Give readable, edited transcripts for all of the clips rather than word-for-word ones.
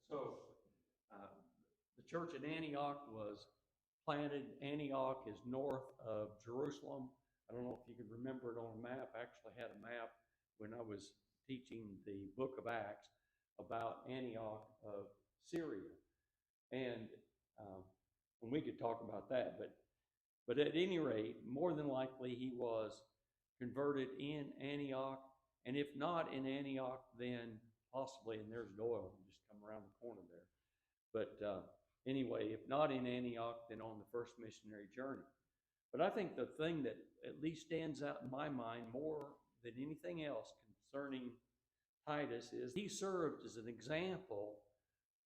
So, uh, the church at Antioch was planted. Antioch is north of Jerusalem. I don't know if you can remember it on a map. I actually had a map when I was teaching the book of Acts about Antioch of Syria. And um, and we could talk about that, but at any rate, more than likely he was converted in Antioch, and if not in Antioch, then possibly, and there's Doyle, just come around the corner there. But anyway, if not in Antioch, then on the first missionary journey. But I think the thing that at least stands out in my mind more than anything else concerning Titus is he served as an example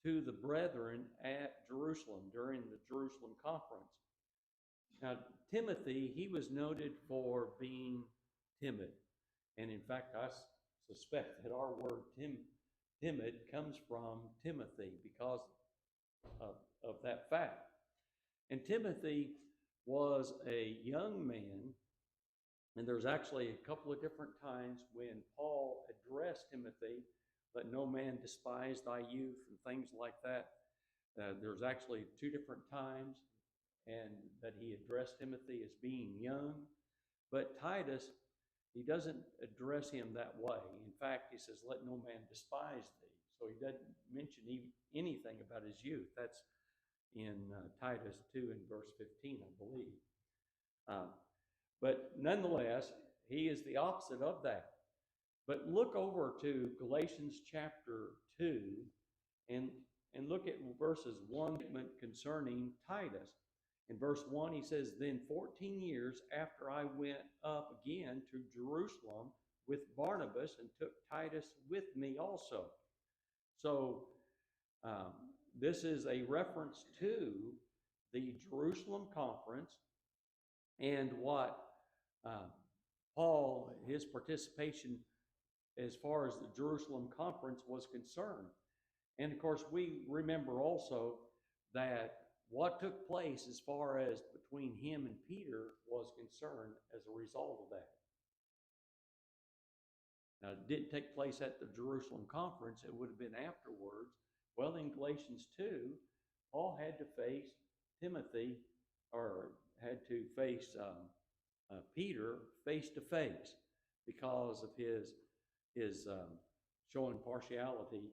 to the brethren at Jerusalem during the Jerusalem conference. Now, Timothy, he was noted for being timid. And in fact, I suspect that our word timid comes from Timothy because of that fact. And Timothy was a young man, and there's actually a couple of different times when Paul addressed Timothy, let no man despise thy youth, and things like that. There's actually two different times, and that he addressed Timothy as being young. But Titus, he doesn't address him that way. In fact, he says, let no man despise thee. So he doesn't mention anything about his youth. That's in Titus 2 and verse 15, I believe. But nonetheless, he is the opposite of that. But look over to Galatians chapter 2 and look at verses 1 concerning Titus. In verse 1, he says, then 14 years after I went up again to Jerusalem with Barnabas and took Titus with me also. So this is a reference to the Jerusalem conference and what Paul, his participation as far as the Jerusalem conference was concerned. And of course, we remember also that what took place as far as between him and Peter was concerned as a result of that. Now, it didn't take place at the Jerusalem conference. It would have been afterwards. Well, in Galatians 2, Paul had to face Timothy, or had to face Peter face to face because of his showing partiality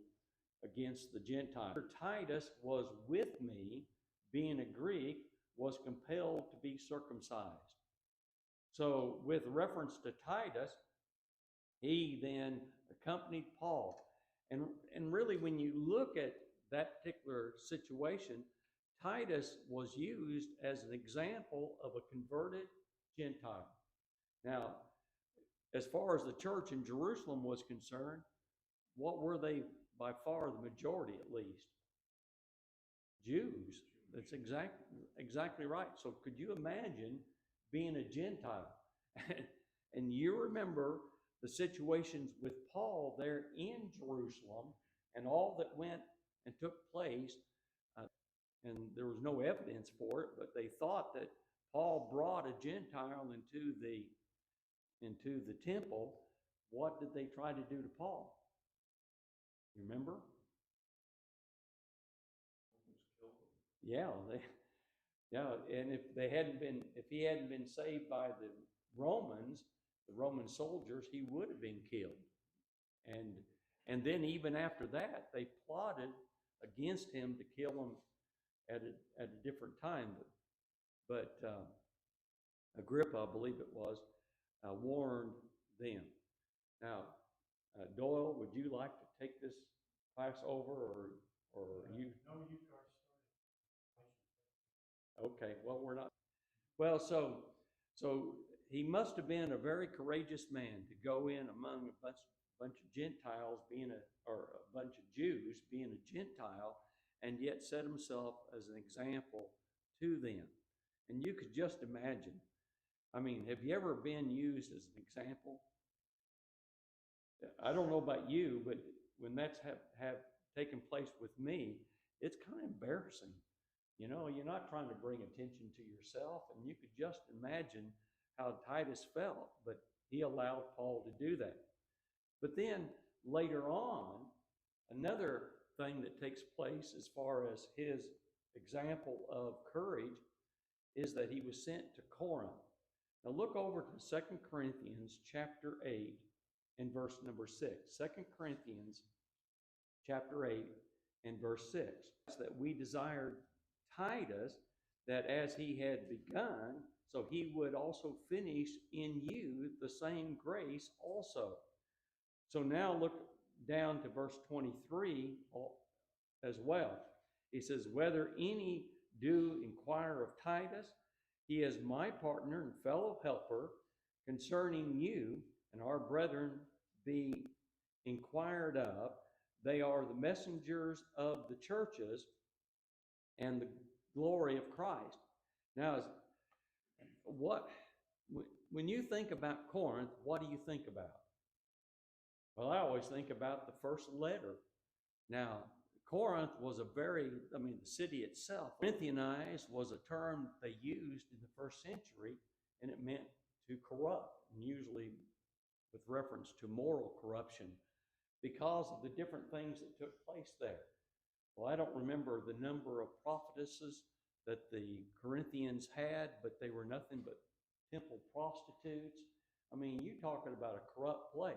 against the Gentiles. Titus was with me, being a Greek, was compelled to be circumcised. So with reference to Titus, he then accompanied Paul. And really, when you look at that particular situation, Titus was used as an example of a converted Gentile. Now, as far as the church in Jerusalem was concerned, what were they by far the majority, at least? Jews. That's exactly right. So could you imagine being a Gentile? And you remember the situations with Paul there in Jerusalem and all that went and took place. And there was no evidence for it, but they thought that Paul brought a Gentile into the temple. What did they try to do to Paul? You remember? Yeah, and if he hadn't been saved by the Roman soldiers, he would have been killed. And then even after that, they plotted against him to kill him at a different time. But Agrippa, I believe it was, warned them. Now, Doyle, would you like to take this class over, or you? No, you guys started. Okay, well, we're not. Well, so he must have been a very courageous man to go in among a bunch of Gentiles, or a bunch of Jews, being a Gentile, and yet set himself as an example to them. And you could just imagine. I mean, have you ever been used as an example? I don't know about you, but when that's have taken place with me, it's kind of embarrassing. You know, you're not trying to bring attention to yourself, and you could just imagine how Titus felt, but he allowed Paul to do that. But then later on, another thing that takes place as far as his example of courage is that he was sent to Corinth. Now look over to 2 Corinthians chapter 8 and verse number 6. 2 Corinthians chapter 8 and verse 6. That we desired Titus, that as he had begun, so he would also finish in you the same grace also. So now look down to verse 23 as well. He says, whether any do inquire of Titus, he is my partner and fellow helper concerning you, and our brethren be inquired of. They are the messengers of the churches and the glory of Christ. Now, when you think about Corinth, what do you think about? Well, I always think about the first letter. Now, Corinth was the city itself. Corinthianize was a term they used in the first century, and it meant to corrupt, and usually with reference to moral corruption because of the different things that took place there. Well, I don't remember the number of prophetesses that the Corinthians had, but they were nothing but temple prostitutes. I mean, you're talking about a corrupt place.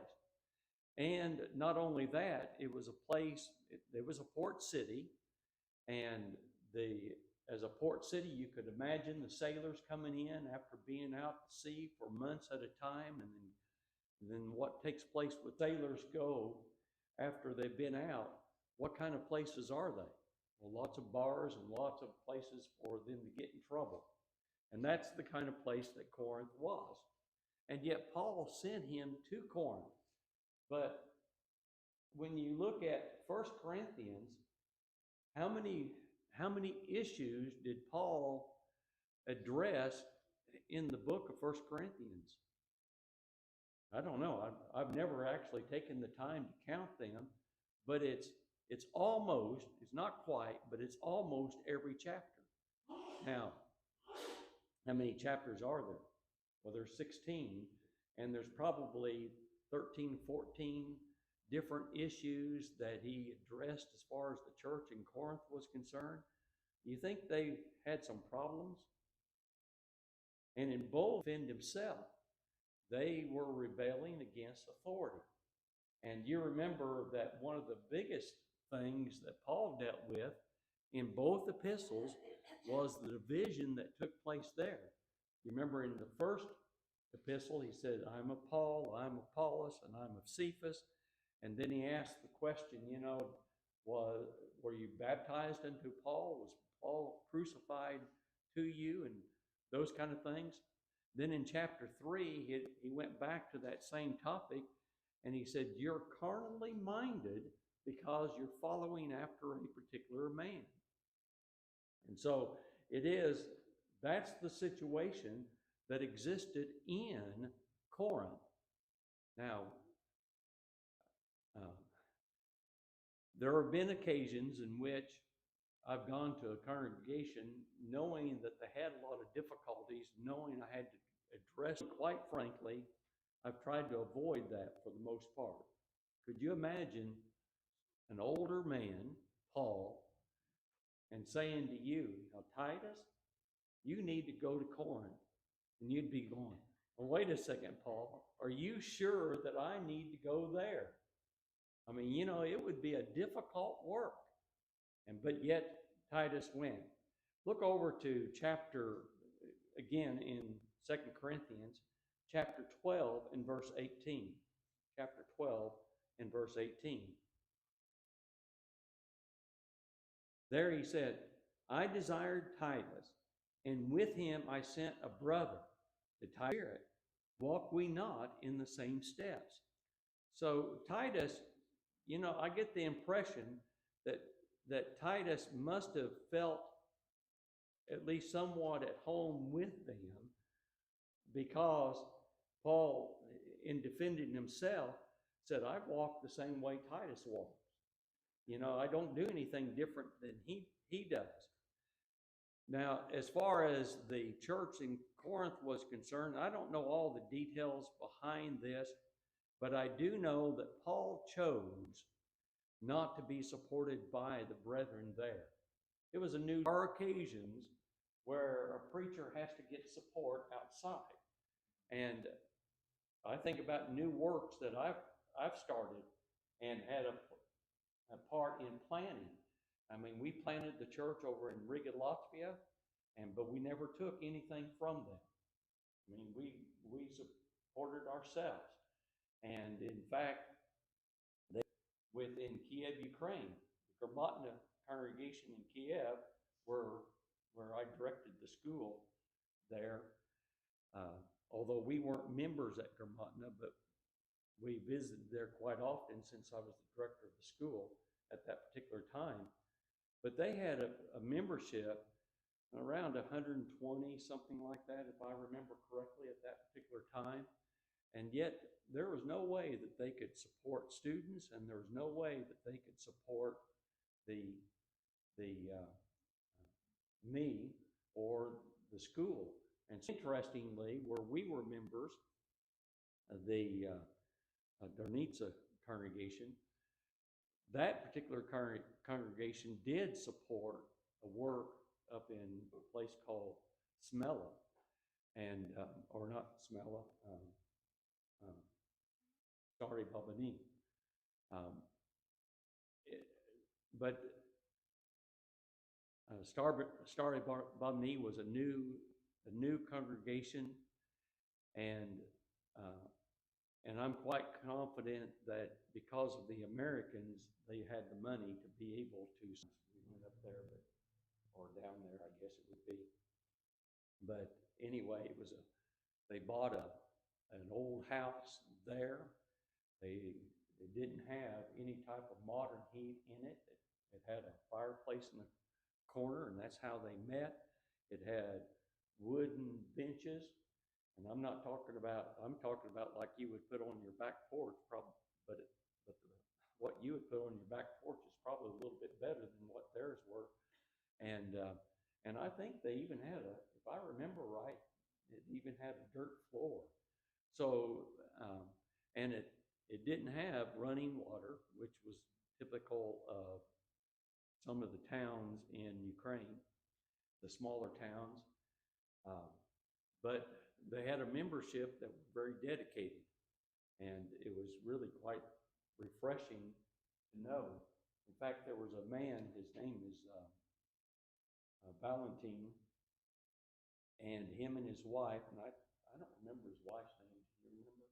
And not only that, it was a place, it was a port city, and as a port city, you could imagine the sailors coming in after being out at sea for months at a time, and then what takes place with sailors go after they've been out. What kind of places are they? Well, lots of bars and lots of places for them to get in trouble. And that's the kind of place that Corinth was. And yet Paul sent him to Corinth. But when you look at 1 Corinthians, how many issues did Paul address in the book of 1 Corinthians? I don't know. I've never actually taken the time to count them, but it's not quite, but it's almost every chapter. Now, how many chapters are there? Well, there's 16, and there's probably 13, 14 different issues that he addressed as far as the church in Corinth was concerned. You think they had some problems? And in both, defend himself, they were rebelling against authority. And you remember that one of the biggest things that Paul dealt with in both epistles was the division that took place there. You remember in the first epistle, he said, I'm of Paul, I'm of Apollos, and I'm of Cephas. And then he asked the question, were you baptized into Paul? Was Paul crucified to you? And those kind of things. Then in chapter 3, he went back to that same topic, and he said, you're carnally minded because you're following after a particular man. And so that's the situation that existed in Corinth. Now, there have been occasions in which I've gone to a congregation knowing that they had a lot of difficulties, knowing I had to address it. Quite frankly, I've tried to avoid that for the most part. Could you imagine an older man, Paul, and saying to you, Titus, you need to go to Corinth? And you'd be going, well, wait a second, Paul, are you sure that I need to go there? I mean, it would be a difficult work. But yet Titus went. Look over to again in 2 Corinthians, chapter 12 and verse 18. Chapter 12 and verse 18. There he said, I desired Titus, and with him I sent a brother, the Spirit. Walk we not in the same steps? So Titus, I get the impression that Titus must have felt at least somewhat at home with them, because Paul, in defending himself, said, I've walked the same way Titus walks. I don't do anything different than he does. Now, as far as the church in Corinth was concerned, I don't know all the details behind this, but I do know that Paul chose not to be supported by the brethren there. It was a new. There are occasions where a preacher has to get support outside. And I think about new works that I've started and had a part in planning. I mean, we planted the church over in Riga, Latvia, but we never took anything from them. I mean, we supported ourselves. And in fact, within Kiev, Ukraine, the Gurmatna congregation in Kiev, where I directed the school there, although we weren't members at Gurmatna, but we visited there quite often since I was the director of the school at that particular time. But they had a membership around 120, something like that, if I remember correctly, at that particular time. And yet there was no way that they could support students, and there was no way that they could support me or the school. And interestingly, where we were members, the Darnitsa congregation, that particular congregation did support a work up in a place called Smela, and or not Smela, Stary Babani. But Stary Babani was a new congregation, and I'm quite confident that because of the Americans, they had the money to be able to. We went up there, or down there, I guess it would be. But anyway, they bought an old house there. They didn't have any type of modern heat in it. It had a fireplace in the corner, and that's how they met. It had wooden benches, and I'm talking about like you would put on your back porch, probably, but what you would put on your back porch is probably a little bit better than what theirs were. And I think they even had if I remember right, it even had a dirt floor. So, and it didn't have running water, which was typical of some of the towns in Ukraine, the smaller towns. But they had a membership that was very dedicated, and it was really quite refreshing to know. In fact, there was a man, his name is Valentin, and him and his wife, and I don't remember his wife's name. Do you remember?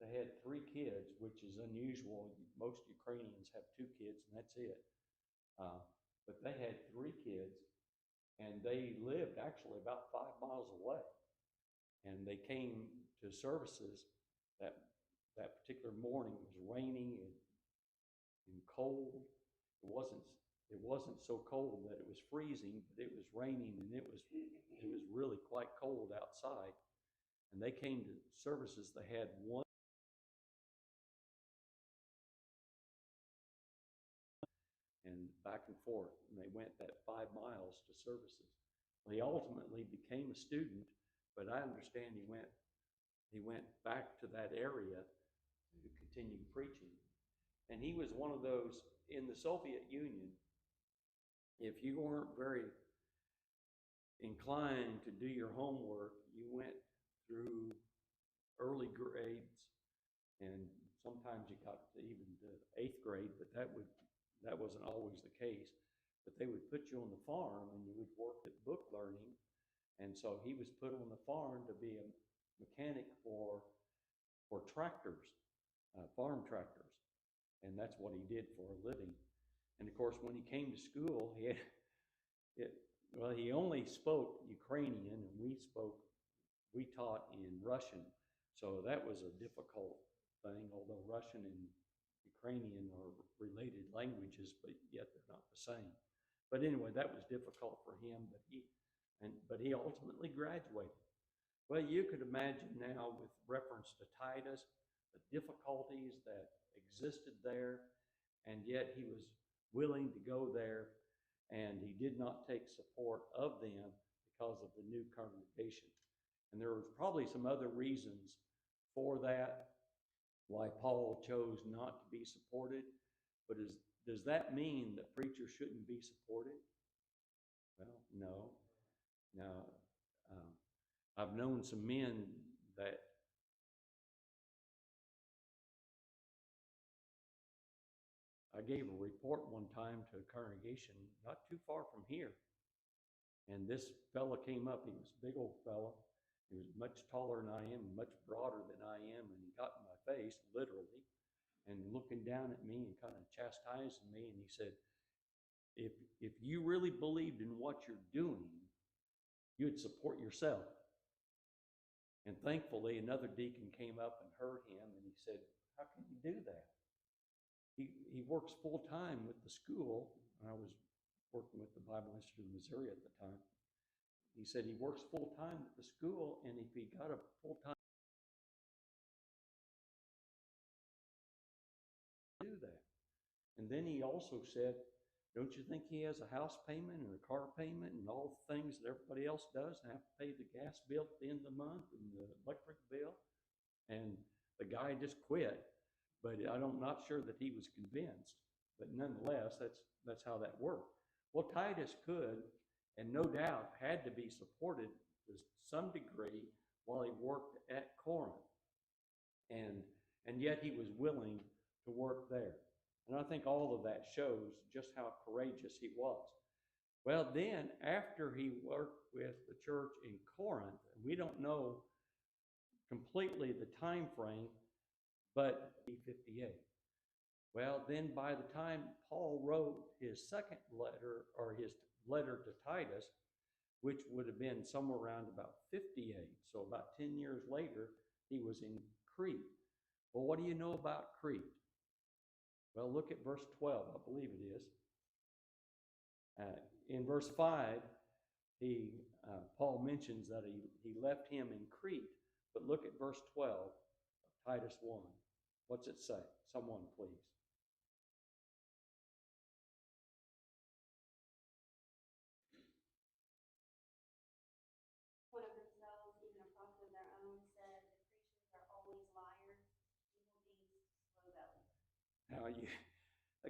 They had 3 kids, which is unusual. Most Ukrainians have 2 kids, and that's it. But they had 3 kids, and they lived actually about 5 miles away. And they came to services that particular morning. It was raining and cold. It wasn't so cold that it was freezing, but it was raining, and it was really quite cold outside. And they came to services. They had one and back and forth, and they went that 5 miles to services. Well, he ultimately became a student, but I understand he went back to that area to continue preaching. And he was one of those in the Soviet Union. If you weren't very inclined to do your homework, you went through early grades, and sometimes you got to even the 8th grade, but that wasn't always the case. But they would put you on the farm, and you would work at book learning. And so he was put on the farm to be a mechanic for tractors, farm tractors. And that's what he did for a living. And of course, when he came to school, he only spoke Ukrainian, and we taught in Russian. So that was a difficult thing, although Russian and Ukrainian are related languages, but yet they're not the same. But anyway, that was difficult for him, but he ultimately graduated. Well, you could imagine now, with reference to Titus, the difficulties that existed there, and yet he was willing to go there, and he did not take support of them because of the new congregation. And there was probably some other reasons for that, why Paul chose not to be supported. But does that mean that preachers shouldn't be supported? Well, no. Now, uh, I've known some men that I gave a report one time to a congregation not too far from here. And this fella came up. He was a big old fella. He was much taller than I am, much broader than I am. And he got in my face, literally, and looking down at me and kind of chastising me. And he said, if you really believed in what you're doing, you'd support yourself. And thankfully, another deacon came up and heard him, and he said, how can you do that? He works full time with the school. I was working with the Bible Institute of Missouri at the time. He said he works full time at the school, and if he got a full time, do that. And then he also said, don't you think he has a house payment and a car payment and all the things that everybody else does, and have to pay the gas bill at the end of the month and the electric bill? And the guy just quit. But I'm not sure that he was convinced. But nonetheless, that's how that worked. Well, Titus could, and no doubt had to be supported to some degree while he worked at Corinth. And yet he was willing to work there. And I think all of that shows just how courageous he was. Well, then, after he worked with the church in Corinth, and we don't know completely the time frame, but 58. Well, then by the time Paul wrote his second letter, or his letter to Titus, which would have been somewhere around about 58, so about 10 years later, he was in Crete. Well, what do you know about Crete? Well, look at verse 12, I believe it is. In verse 5, Paul mentions that he left him in Crete, but look at verse 12 of Titus 1. What's it say? Someone, please. One of themselves, even a prophet of their own, said, the Christians are always liars, evil beasts, slow bellies. Now,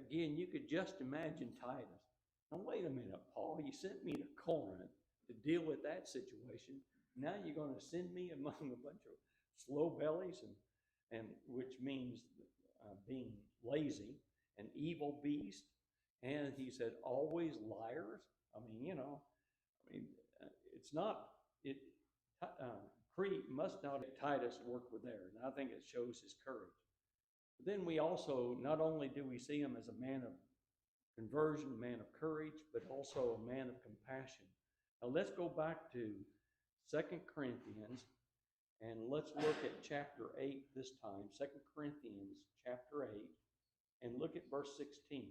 again, you could just imagine Titus. Now, wait a minute, Paul. You sent me to Corinth to deal with that situation. Now you're going to send me among a bunch of slow bellies, and which means being lazy, an evil beast. And he said, always liars. I mean, it's not, Crete must not have Titus work with there. And I think it shows his courage. But then we also, not only do we see him as a man of conversion, a man of courage, but also a man of compassion. Now let's go back to 2 Corinthians, and let's look at chapter 8 this time, 2 Corinthians chapter 8, and look at verse 16.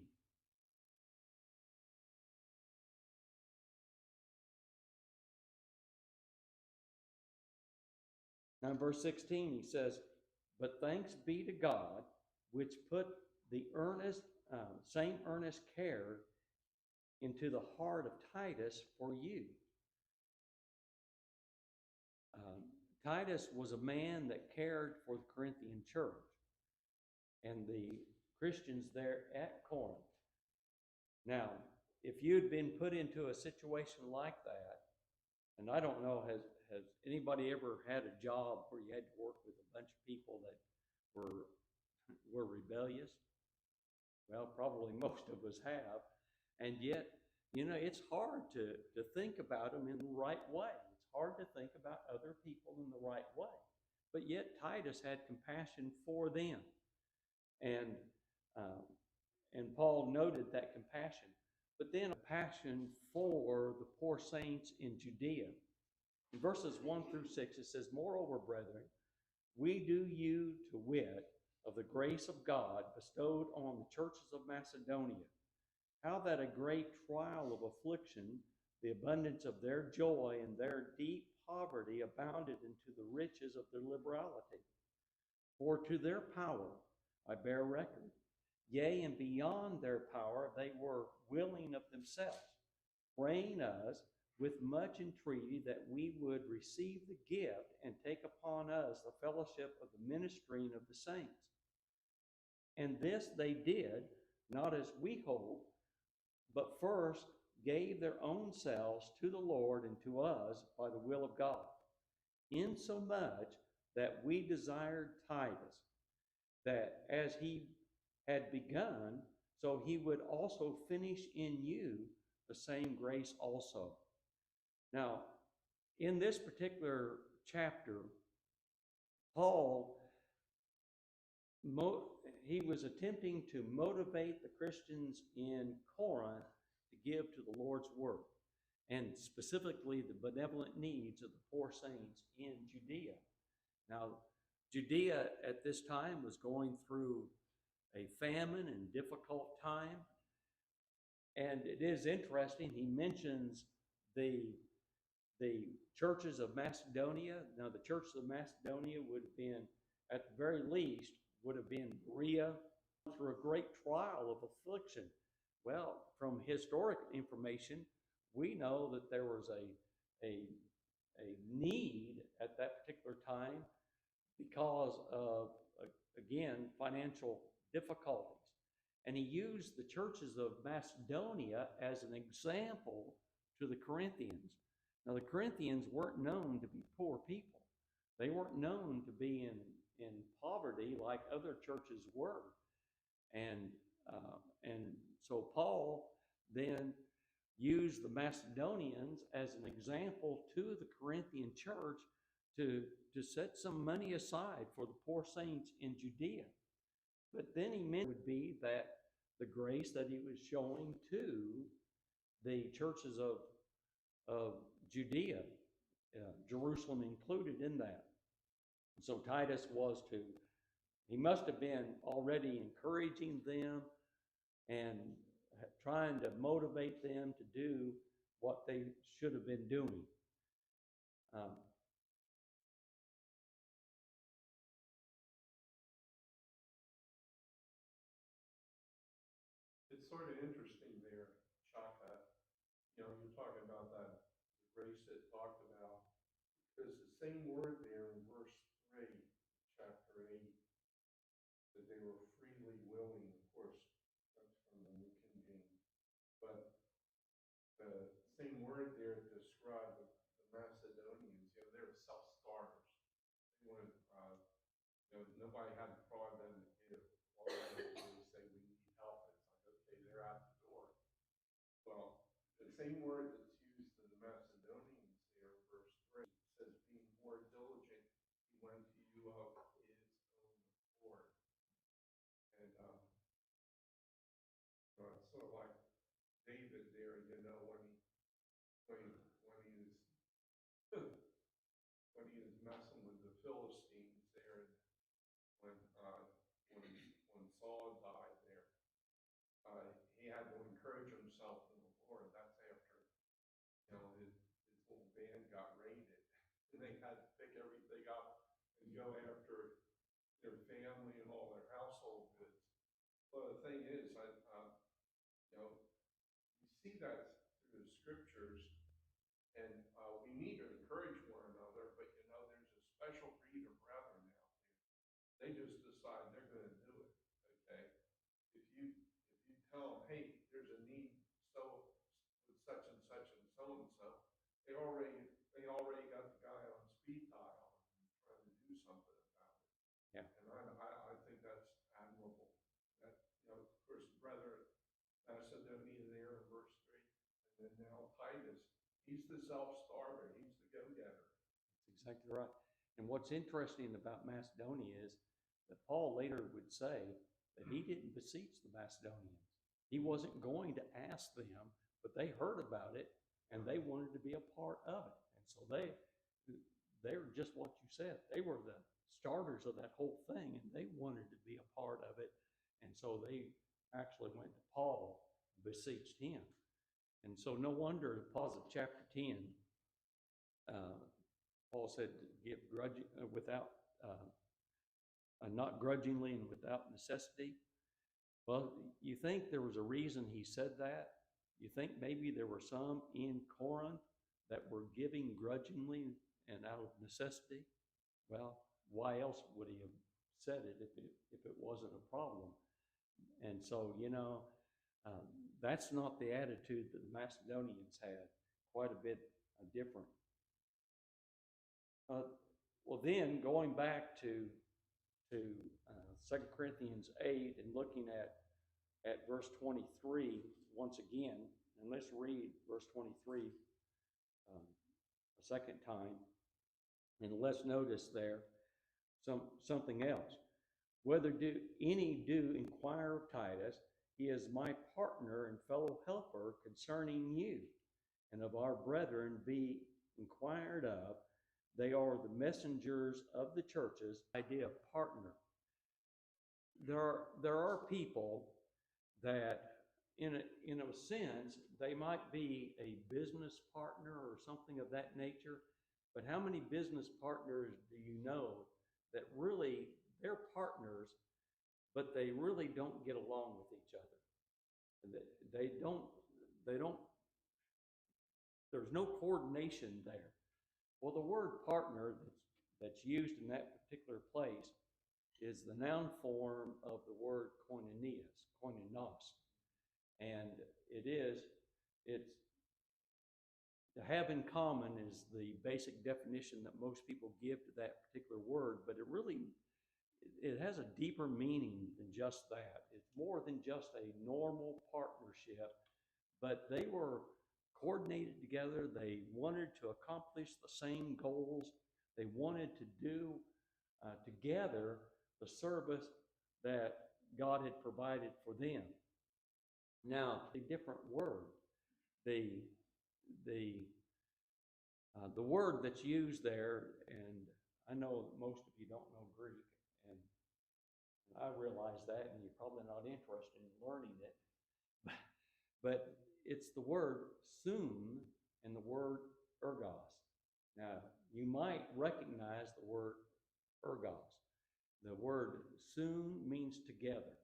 Now in verse 16 he says, but thanks be to God, which put the same earnest care into the heart of Titus for you. Titus was a man that cared for the Corinthian church and the Christians there at Corinth. Now, if you'd been put into a situation like that, and I don't know, has anybody ever had a job where you had to work with a bunch of people that were rebellious? Well, probably most of us have. And yet, it's hard to think about them in the right way. It's hard to think about other people in the right way. But yet, Titus had compassion for them. And Paul noted that compassion. But then a passion for the poor saints in Judea. In verses 1 through 6, it says, moreover, brethren, we do you to wit of the grace of God bestowed on the churches of Macedonia, how that a great trial of affliction, the abundance of their joy and their deep poverty abounded into the riches of their liberality. For to their power I bear record, yea, and beyond their power they were willing of themselves, praying us with much entreaty that we would receive the gift and take upon us the fellowship of the ministering of the saints. And this they did, not as we hope, but first gave their own selves to the Lord and to us by the will of God, insomuch that we desired Titus, that as he had begun, so he would also finish in you the same grace also. Now, in this particular chapter, Paul, he was attempting to motivate the Christians in Corinth to give to the Lord's work, and specifically the benevolent needs of the poor saints in Judea. Now, Judea at this time was going through a famine and difficult time. And it is interesting, he mentions the churches of Macedonia. Now, the churches of Macedonia would have been, at the very least, would have been Berea, through a great trial of affliction. Well, from historic information, we know that there was a need at that particular time because of, again, financial difficulties. And he used the churches of Macedonia as an example to the Corinthians. Now, the Corinthians weren't known to be poor people. They weren't known to be in poverty like other churches were. And so Paul then used the Macedonians as an example to the Corinthian church to set some money aside for the poor saints in Judea. But then he meant would be that the grace that he was showing to the churches of Judea, Jerusalem included in that. So Titus he must have been already encouraging them and trying to motivate them to do what they should have been doing. It's sort of interesting there, Shaka. You're talking about that, the grace it talked about, because the same word there in verse 3, chapter 8, that they were freely willing, of course, that's from the New King James, but the same word there to describe the Macedonians, they were self-starters. They wanted, nobody had to prod them to give. All they had to do was say, we need help. It's like, okay, they're out the door. Well, the same word that's used in the Macedonians there, verse 3, says, being more diligent, he went to you of his own accord. And it's sort of like David there, when he when he was messing with the Philistines there, when Saul died there, he had to encourage himself in the Lord. That's after his little band got raided, and they had to pick everything up and go after their family and all their household goods. Well, the thing is, you see that through the scriptures, and we need to encourage one another. But there's a special breed of brethren out there. They just decide they're going to do it. Okay, if you tell them, hey, there's a need so with such and such and so, they already got the guy on speed dial and trying to do something about it. Yeah. And I think that's admirable. That of course, brother Macedonia there in verse 3, and then now Titus. He's the self-starter. He's the go-getter. That's exactly right. And what's interesting about Macedonia is that Paul later would say that he didn't beseech the Macedonians. He wasn't going to ask them, but they heard about it and they wanted to be a part of it. And so they were just what you said. They were the starters of that whole thing, and they wanted to be a part of it. And so they actually went to Paul and beseeched him. And so no wonder, Paul's of chapter 10, Paul said, give not grudgingly and without necessity. Well, you think there was a reason he said that? You think maybe there were some in Corinth that were giving grudgingly and out of necessity? Well, why else would he have said it if it wasn't a problem? And so, that's not the attitude that the Macedonians had. Quite a bit different. Well, then going back to 2 Corinthians 8 and looking at verse 23 once again, and let's read verse 23 a second time, and let's notice there something else. Whether any do inquire of Titus, he is my partner and fellow helper concerning you, and of our brethren be inquired of. They are the messengers of the churches. Idea of partner. There are people that, in a sense, they might be a business partner or something of that nature. But how many business partners do you know that really they're partners, but they really don't get along with each other? They don't. There's no coordination there. Well, the word partner that's used in that particular place is the noun form of the word koinos. And it's to have in common is the basic definition that most people give to that particular word, but it has a deeper meaning than just that. It's more than just a normal partnership, but they were coordinated together. They wanted to accomplish the same goals. They wanted to do together the service that God had provided for them. Now, a different word. The word that's used there, and I know that most of you don't know Greek, and I realize that, and you're probably not interested in learning it, but it's the word soon and the word ergos. Now, you might recognize the word ergos. The word soon means together.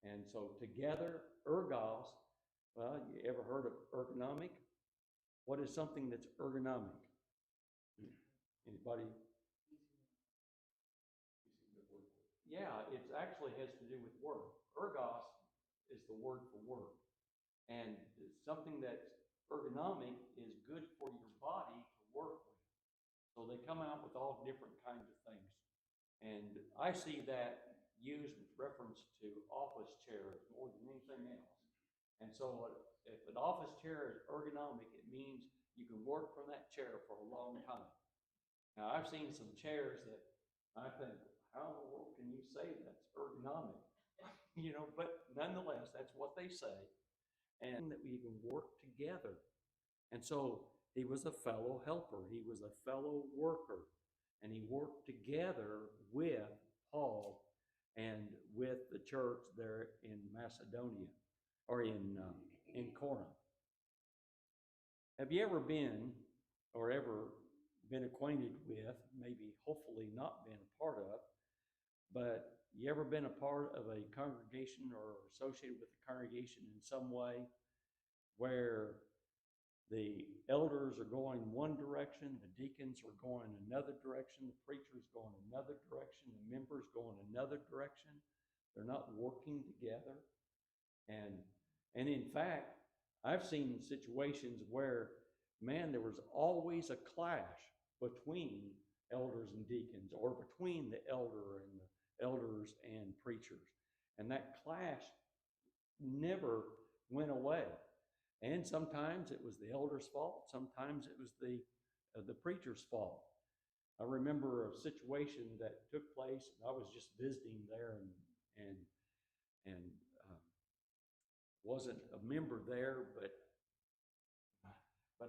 And so together, ergos, well, you ever heard of ergonomic? What is something that's ergonomic? Anybody? Yeah, it actually has to do with work. Ergos is the word for work. And something that's ergonomic is good for your body to work with. So they come out with all different kinds of things. And I see that used with reference to office chairs more than anything else. And so if an office chair is ergonomic, it means you can work from that chair for a long time. Now, I've seen some chairs that I think, how in the world can you say that's ergonomic? But nonetheless, that's what they say. And that we can work together. And so he was a fellow helper. He was a fellow worker. And he worked together with Paul and with the church there in Macedonia, or in Corinth. Have you ever been, or ever been acquainted with, maybe hopefully not been a part of, but you ever been a part of a congregation or associated with a congregation in some way where the elders are going one direction, the deacons are going another direction, the preacher's going another direction, the members going another direction? They're not working together. And in fact, I've seen situations where, man, there was always a clash between elders and deacons, or between the elders and preachers. And that clash never went away. And sometimes it was the elder's fault. Sometimes it was the preacher's fault. I remember a situation that took place. I was just visiting there, and wasn't a member there, but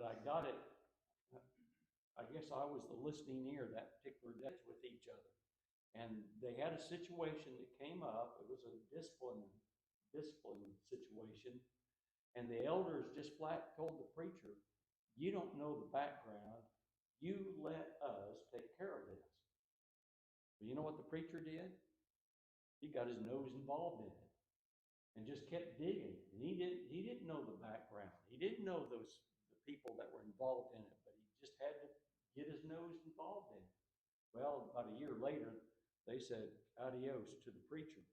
I got it. I guess I was the listening ear that particular day with each other. And they had a situation that came up. It was a discipline situation. And the elders just flat told the preacher, "You don't know the background. You let us take care of this." But you know what the preacher did? He got his nose involved in it and just kept digging. And he didn't know the background. He didn't know the people that were involved in it, but he just had to get his nose involved in it. Well, about a year later, they said adios to the preacher.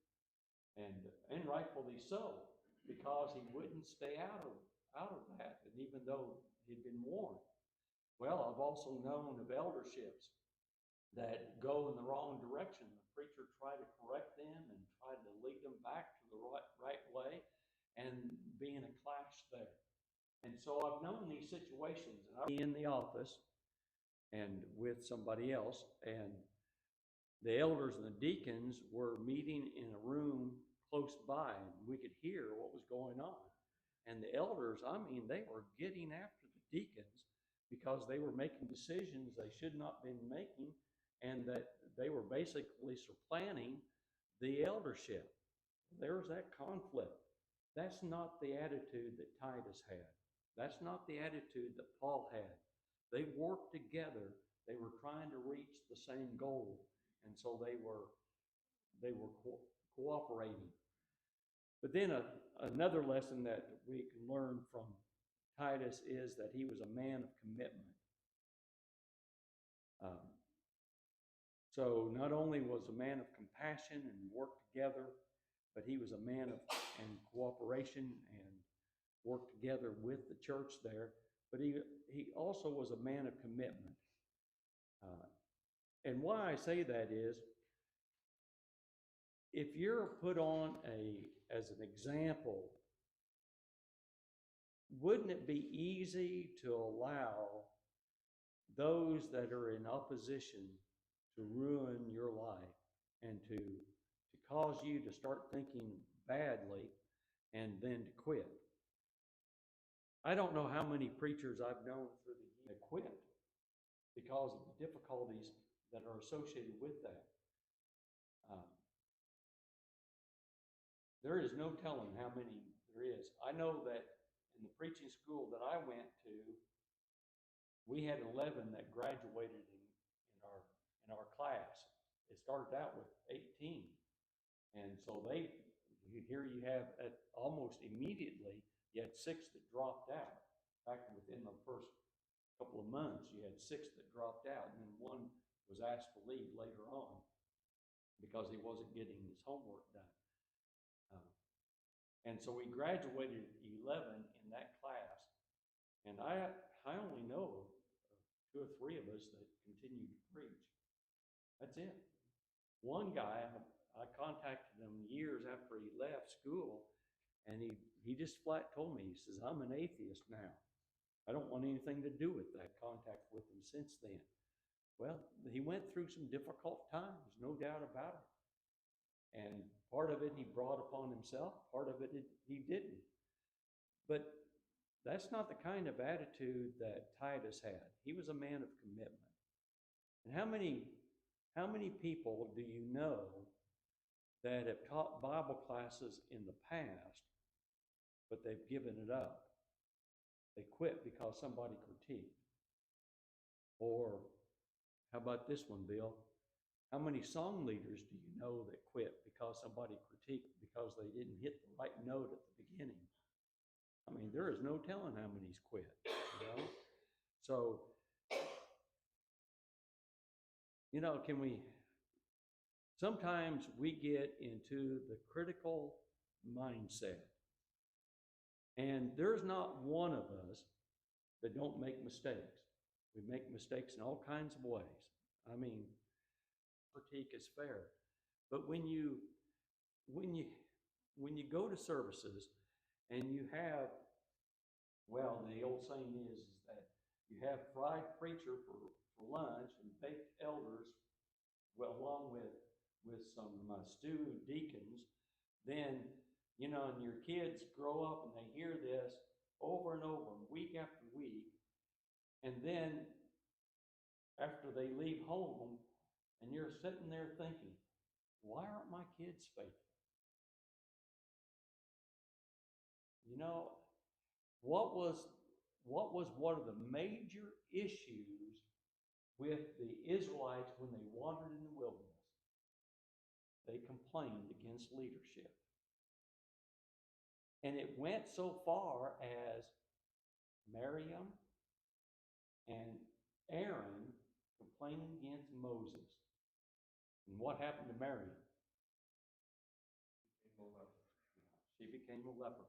and rightfully so, because he wouldn't stay out of that, and even though he'd been warned. Well, I've also known of elderships that go in the wrong direction. The preacher tried to correct them and tried to lead them back to the right way, and being a clash there. And so I've known these situations, and I'll be in the office and with somebody else, and the elders and the deacons were meeting in a room close by, and we could hear what was going on. And the elders, I mean, they were getting after the deacons because they were making decisions they should not been making, and that they were basically supplanting the eldership. There's that conflict. That's not the attitude that Titus had. That's not the attitude that Paul had. They worked together. They were trying to reach the same goal, and so they were cooperating. But then another lesson that we can learn from Titus is that he was a man of commitment. So not only was a man of compassion and worked together, but he was a man of cooperation and worked together with the church there. But he also was a man of commitment. And why I say that is, if you're put on as an example, wouldn't it be easy to allow those that are in opposition to ruin your life and to cause you to start thinking badly and then to quit? I don't know how many preachers I've known through the years that quit because of the difficulties that are associated with that. There is no telling how many there is. I know that in the preaching school that I went to, we had 11 that graduated in our class. It started out with 18. And so here you have almost immediately, you had 6 that dropped out. Back within the first couple of months, you had 6 that dropped out, and then one was asked to leave later on because he wasn't getting his homework done. And so we graduated 11 in that class, and I only know of 2 or 3 of us that continue to preach. That's it. One guy, I contacted him years after he left school, and he just flat told me, he says, "I'm an atheist now. I don't want anything to do with that." Contact with him since then. Well, he went through some difficult times, no doubt about it. And part of it he brought upon himself, part of it he didn't. But that's not the kind of attitude that Titus had. He was a man of commitment. And how many people do you know that have taught Bible classes in the past, but they've given it up? They quit because somebody critiqued. Or how about this one, Bill? How many song leaders do you know that quit because somebody critiqued because they didn't hit the right note at the beginning? I mean, there is no telling how many's quit, you know? So, you know, sometimes we get into the critical mindset. And there's not one of us that don't make mistakes. We make mistakes in all kinds of ways. I mean, critique is fair. But when you go to services and you have, well, the old saying is that you have fried preacher for lunch and baked elders, well, along with some stewed deacons, then, you know, and your kids grow up and they hear this over and over, week after week, and then after they leave home, and you're sitting there thinking, why aren't my kids faithful? You know, what was one of the major issues with the Israelites when they wandered in the wilderness? They complained against leadership. And it went so far as Miriam and Aaron complaining against Moses. And what happened to Miriam? Became She became a leper.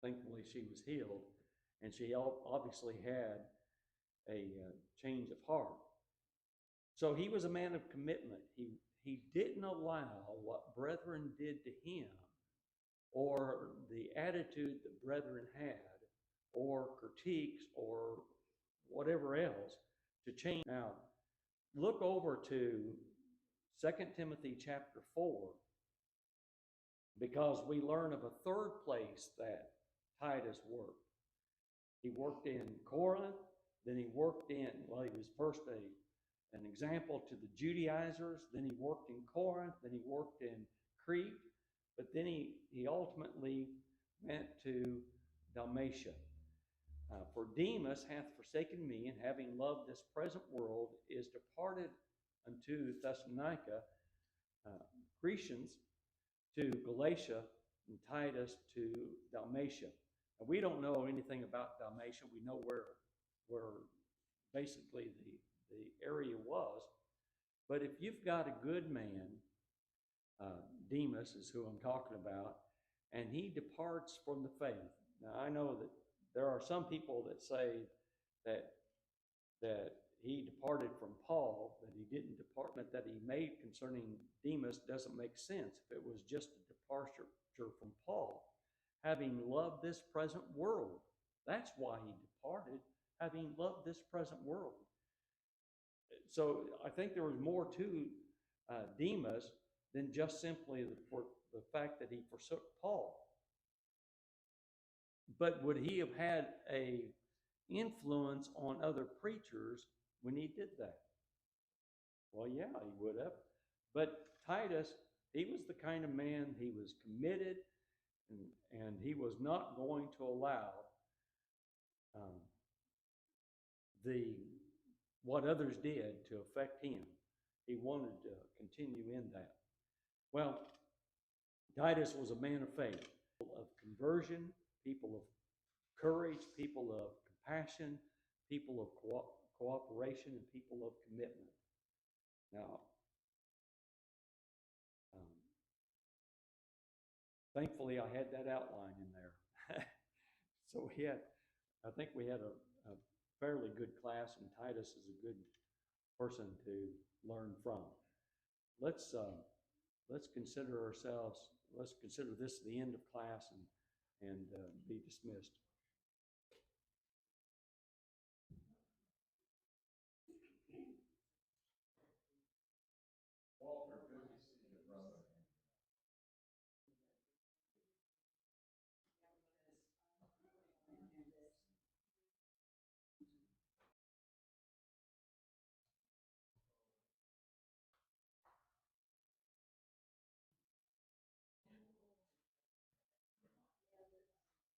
Thankfully, she was healed, and she obviously had a change of heart. So he was a man of commitment. He didn't allow what brethren did to him, or the attitude that brethren had, or critiques, or whatever else, to change. Now, look over to 2 Timothy chapter 4, because we learn of a third place that Titus worked. He worked in Corinth, then he worked in, well, he was first an example to the Judaizers, then he worked in Corinth, then he worked in Crete, but then he ultimately went to Dalmatia. For Demas hath forsaken me, and having loved this present world, is departed unto Thessalonica, Crescens to Galatia, and Titus to Dalmatia. Now, we don't know anything about Dalmatia. We know where basically the area was. But if you've got a good man, Demas is who I'm talking about, and he departs from the faith. Now, I know that there are some people that say that he departed from Paul, that he didn't depart, but that he made concerning Demas doesn't make sense. If it was just a departure from Paul, having loved this present world, that's why he departed, having loved this present world. So I think there was more to Demas than just simply the fact that he forsook Paul. But would he have had a influence on other preachers when he did that? Well, yeah, he would have. But Titus, he was the kind of man, he was committed, and he was not going to allow what others did to affect him. He wanted to continue in that. Well, Titus was a man of faith, of conversion, people of courage, people of compassion, people of cooperation, and people of commitment. Now, thankfully, I had that outline in there. So I think we had a fairly good class, and Titus is a good person to learn from. Let's consider this the end of class and be dismissed.